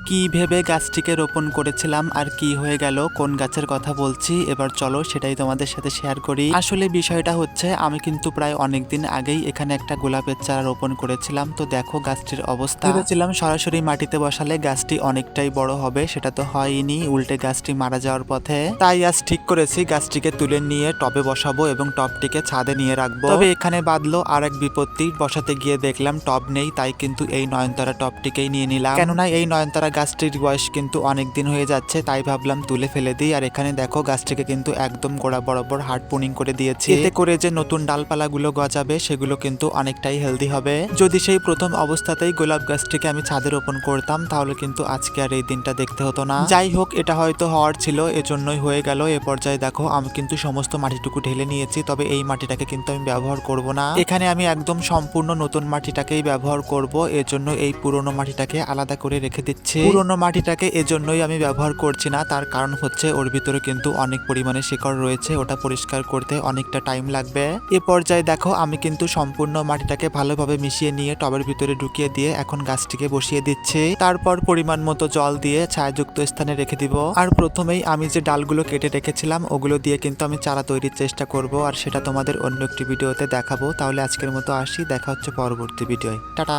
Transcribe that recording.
কি ভেবে গাছটিকে রোপণ করেছিলাম আর কি হয়ে গেল, কোন গাছের কথা বলছি এবার চলো সেটাই তোমাদের সাথে শেয়ার করি। আসলে বিষয়টা হচ্ছে আমি কিন্তু প্রায় অনেকদিন আগেই এখানে একটা গোলাপের চারা রোপণ করেছিলাম। তো দেখো গাছটির অবস্থা। ভেবেছিলাম সরাসরি মাটিতে বসালে গাছটি অনেকটাই বড় হবে, সেটা তো হয়নি, উল্টে গাছটি মারা যাওয়ার পথে। তাই আজ ঠিক করেছি গাছটিকে তুলে নিয়ে টবে বসাবো এবং টবটিকে ছাদে নিয়ে রাখবো। তবে এখানে বাঁধলো আর এক বিপত্তি, বসাতে গিয়ে দেখলাম টব নেই, তাই কিন্তু এই নয়নতারা টবটিকেই নিয়ে নিলাম। কেননা এই নয়নতারা গাছটির বয়স কিন্তু অনেক দিন হয়ে যাচ্ছে, তাই ভাবলাম তুলে ফেলে দিই। আর এখানে দেখো গাছটিকে কিন্তু একদম গোড়া বরাবর হার্ড পুনিং করে দিয়েছি, এতে করে যে নতুন ডালপালাগুলো গজাবে সেগুলো কিন্তু অনেকটাই হেলদি হবে। যদি সেই প্রথম অবস্থাতেই গোলাপ গাছটিকে আমি ছাদে রোপণ করতাম তাহলে কিন্তু আজকে আর এই দিনটা দেখতে হতো না। যাই হোক, এটা হয়তো হওয়ার ছিল, এজন্যই হয়ে গেল। এ পর্যায়ে দেখো আমি কিন্তু সমস্ত মাটিটুকু ঢেলে নিয়েছি, তবে এই মাটিটাকে কিন্তু আমি ব্যবহার করব না। এখানে আমি একদম সম্পূর্ণ নতুন মাটিটাকেই ব্যবহার করব, এজন্য এই পুরনো মাটিটাকে আলাদা করে রেখে দিচ্ছি। পুরনো মাটিটাকে এজন্যই আমি ব্যবহার করছি না, তার কারণ হচ্ছে ওর ভিতরে কিন্তু অনেক পরিমাণে শিকড় রয়েছে, ওটা পরিষ্কার করতে অনেকটা টাইম লাগবে। এ পর্যায়ে দেখো আমি কিন্তু সম্পূর্ণ মাটিটাকে ভালোভাবে মিশিয়ে নিয়ে টবের ভিতরে ঢুকিয়ে দিয়ে এখন গাছটিকে বসিয়ে দিচ্ছি। তারপর পরিমাণ মতো জল দিয়ে ছায়াযুক্ত স্থানে রেখে দিব। আর প্রথমেই আমি যে ডালগুলো কেটে রেখেছিলাম ওগুলো দিয়ে কিন্তু আমি চারা তৈরির চেষ্টা করব, আর সেটা তোমাদের অন্য একটি ভিডিওতে দেখাবো। তাহলে আজকের মতো আসি, দেখা হচ্ছে পরবর্তী ভিডিওয়। টাটা।